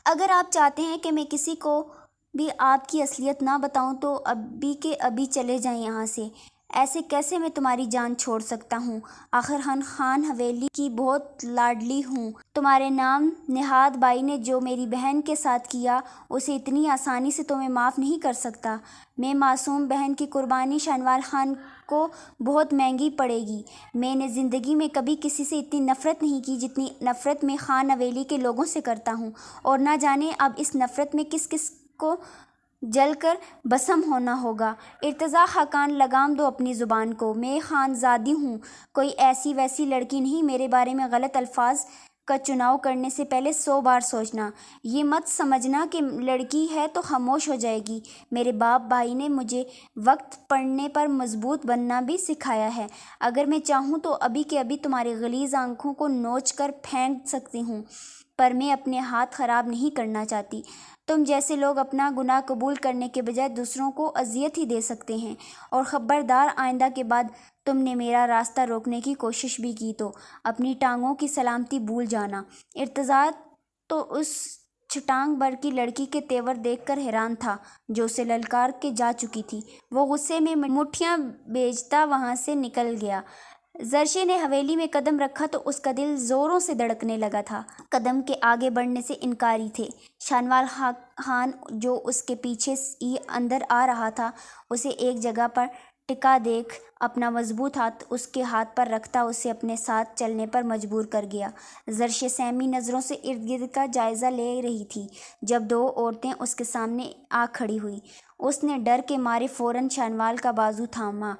اگر آپ چاہتے ہیں کہ میں کسی کو بھی آپ کی اصلیت نہ بتاؤں تو ابھی کے ابھی چلے جائیں یہاں سے۔ ایسے کیسے میں تمہاری جان چھوڑ سکتا ہوں؟ آخر خان حویلی کی بہت لاڈلی ہوں۔ تمہارے نام نہاد بائی نے جو میری بہن کے ساتھ کیا اسے اتنی آسانی سے تو میں معاف نہیں کر سکتا۔ میں معصوم بہن کی قربانی شانوال خان کو بہت مہنگی پڑے گی۔ میں نے زندگی میں کبھی کسی سے اتنی نفرت نہیں کی جتنی نفرت میں خان حویلی کے لوگوں سے کرتا ہوں، اور نہ جانے اب اس نفرت میں کس کس کو جل کر بھسم ہونا ہوگا۔ ارتضیٰ خاقان لگام دو اپنی زبان کو۔ میں خان زادی ہوں، کوئی ایسی ویسی لڑکی نہیں۔ میرے بارے میں غلط الفاظ کا چناؤ کرنے سے پہلے 100 بار سوچنا۔ یہ مت سمجھنا کہ لڑکی ہے تو خاموش ہو جائے گی۔ میرے باپ بھائی نے مجھے وقت پڑنے پر مضبوط بننا بھی سکھایا ہے۔ اگر میں چاہوں تو ابھی کے ابھی تمہاری غلیظ آنکھوں کو نوچ کر پھینک سکتی ہوں، پر میں اپنے ہاتھ خراب نہیں کرنا چاہتی۔ تم جیسے لوگ اپنا گناہ قبول کرنے کے بجائے دوسروں کو اذیت ہی دے سکتے ہیں، اور خبردار آئندہ کے بعد تم نے میرا راستہ روکنے کی کوشش بھی کی تو اپنی ٹانگوں کی سلامتی بھول جانا۔ ارتضیٰ تو اس چھٹانگ بھر کی لڑکی کے تیور دیکھ کر حیران تھا جو اسے للکار کے جا چکی تھی۔ وہ غصے میں مٹھیاں بھیجتا وہاں سے نکل گیا۔ زرشے نے حویلی میں قدم رکھا تو اس کا دل زوروں سے دھڑکنے لگا تھا۔ قدم کے آگے بڑھنے سے انکاری تھے۔ شانوال خان جو اس کے پیچھے ہی اندر آ رہا تھا، اسے ایک جگہ پر ٹکا دیکھ اپنا مضبوط ہاتھ اس کے ہاتھ پر رکھتا اسے اپنے ساتھ چلنے پر مجبور کر گیا۔ زرشے سہمی نظروں سے ارد گرد کا جائزہ لے رہی تھی جب دو عورتیں اس کے سامنے آ کھڑی ہوئی۔ اس نے ڈر کے مارے فوراً شانوال کا بازو تھاما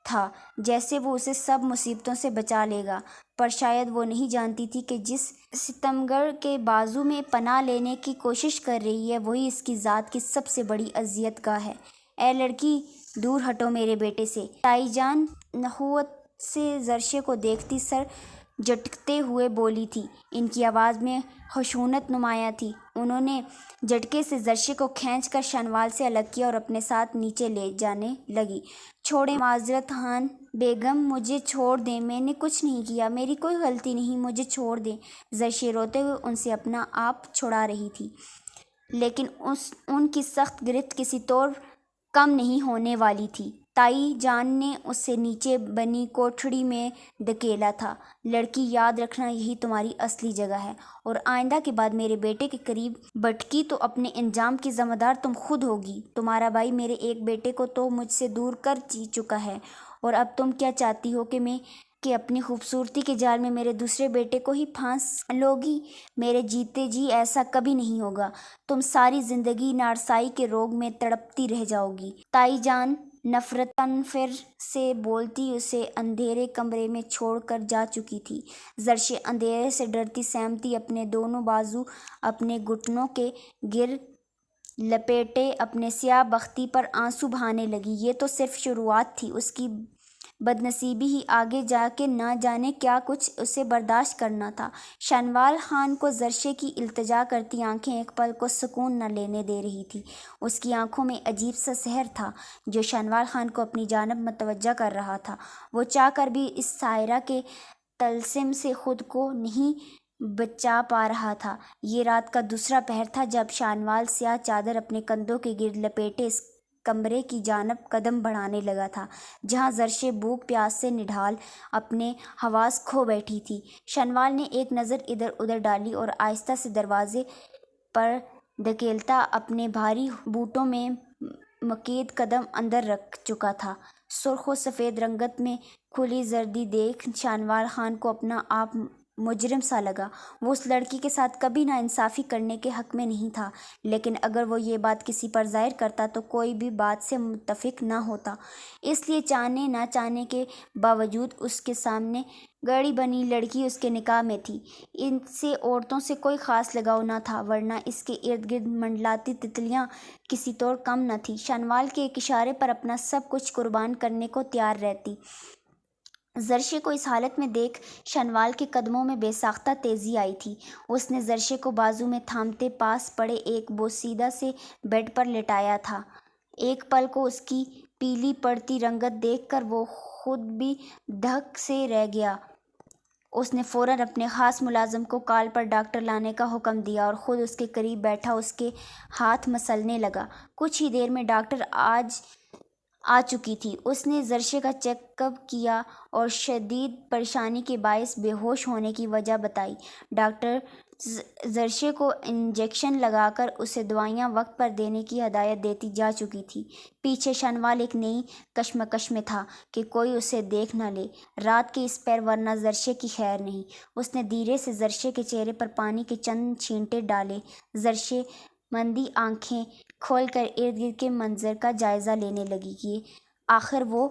تھا جیسے وہ اسے سب مصیبتوں سے بچا لے گا، پر شاید وہ نہیں جانتی تھی کہ جس ستمگر کے بازو میں پناہ لینے کی کوشش کر رہی ہے وہی اس کی ذات کی سب سے بڑی اذیت گاہ ہے۔ اے لڑکی، دور ہٹو میرے بیٹے سے۔ تائی جان نخوت سے زرشے کو دیکھتی سر جھٹکتے ہوئے بولی تھی۔ ان کی آواز میں خشونت نمایاں تھی۔ انہوں نے جھٹکے سے زرشے کو کھینچ کر شانوال سے الگ کیا اور اپنے ساتھ نیچے لے جانے لگی۔ چھوڑیں معذرت خان بیگم، مجھے چھوڑ دیں، میں نے کچھ نہیں کیا، میری کوئی غلطی نہیں، مجھے چھوڑ دیں۔ زرشے روتے ہوئے ان سے اپنا آپ چھڑا رہی تھی، لیکن ان کی سخت گرفت کسی طور کم نہیں ہونے والی تھی۔ تائی جان نے اسے نیچے بنی کوٹھڑی میں دھکیلا تھا۔ لڑکی، یاد رکھنا یہی تمہاری اصلی جگہ ہے، اور آئندہ کے بعد میرے بیٹے کے قریب بھٹکی تو اپنے انجام کی ذمہ دار تم خود ہوگی۔ تمہارا بھائی میرے ایک بیٹے کو تو مجھ سے دور کر چکا ہے، اور اب تم کیا چاہتی ہو کہ اپنی خوبصورتی کے جال میں میرے دوسرے بیٹے کو ہی پھانس لو گی؟ میرے جیتے جی ایسا کبھی نہیں ہوگا۔ تم ساری زندگی نارسائی کے روگ میں تڑپتی رہ جاؤ گی۔ تائی جان نفرتاً پھر سے بولتی اسے اندھیرے کمرے میں چھوڑ کر جا چکی تھی۔ زرشے اندھیرے سے ڈرتی سہمتی اپنے دونوں بازو اپنے گھٹنوں کے گرد لپیٹے اپنے سیاہ بختی پر آنسو بہانے لگی۔ یہ تو صرف شروعات تھی۔ اس کی بدنصیبی ہی آگے جا کے نہ جانے کیا کچھ اسے برداشت کرنا تھا۔ شانوال خان کو زرشے کی التجا کرتی آنکھیں ایک پل کو سکون نہ لینے دے رہی تھی۔ اس کی آنکھوں میں عجیب سا سحر تھا جو شانوال خان کو اپنی جانب متوجہ کر رہا تھا۔ وہ چاہ کر بھی اس سائرہ کے طلسم سے خود کو نہیں بچا پا رہا تھا۔ یہ رات کا دوسرا پہر تھا جب شانوال سیاہ چادر اپنے کندھوں کے گرد لپیٹے اس کمرے کی جانب قدم بڑھانے لگا تھا جہاں زرشے بھوک پیاس سے نڈھال اپنے حواس کھو بیٹھی تھی۔ شانوال نے ایک نظر ادھر ادھر ڈالی اور آہستہ سے دروازے پر دھکیلتا اپنے بھاری بوٹوں میں مقید قدم اندر رکھ چکا تھا۔ سرخ و سفید رنگت میں کھلی زردی دیکھ شانوال خان کو اپنا آپ مجرم سا لگا۔ وہ اس لڑکی کے ساتھ کبھی ناانصافی کرنے کے حق میں نہیں تھا، لیکن اگر وہ یہ بات کسی پر ظاہر کرتا تو کوئی بھی بات سے متفق نہ ہوتا، اس لیے چاہنے نہ چاہنے کے باوجود اس کے سامنے گڑی بنی لڑکی اس کے نکاح میں تھی۔ ان سے عورتوں سے کوئی خاص لگاؤ نہ تھا، ورنہ اس کے ارد گرد منڈلاتی تتلیاں کسی طور کم نہ تھیں۔ شانوال کے ایک اشارے پر اپنا سب کچھ قربان کرنے کو تیار رہتی۔ زرشے کو اس حالت میں دیکھ شانوال کے قدموں میں بے ساختہ تیزی آئی تھی۔ اس نے زرشے کو بازو میں تھامتے پاس پڑے ایک بوسیدہ سے بیڈ پر لٹایا تھا۔ ایک پل کو اس کی پیلی پڑتی رنگت دیکھ کر وہ خود بھی دھک سے رہ گیا۔ اس نے فوراً اپنے خاص ملازم کو کال پر ڈاکٹر لانے کا حکم دیا اور خود اس کے قریب بیٹھا اس کے ہاتھ مسلنے لگا۔ کچھ ہی دیر میں ڈاکٹر آ چکی تھی۔ اس نے زرشے کا چیک اپ کیا اور شدید پریشانی کے باعث بے ہوش ہونے کی وجہ بتائی۔ ڈاکٹر زرشے کو انجیکشن لگا کر اسے دوائیاں وقت پر دینے کی ہدایت دیتی جا چکی تھی۔ پیچھے شنوال ایک نئی کشمکش میں تھا کہ کوئی اسے دیکھ نہ لے، رات کے اس پیر ورنہ زرشے کی خیر نہیں۔ اس نے دھیرے سے زرشے کے چہرے پر پانی کے چند چھینٹے ڈالے۔ زرشے مندی آنکھیں کھول کر ارد گرد کے منظر کا جائزہ لینے لگی کہ آخر وہ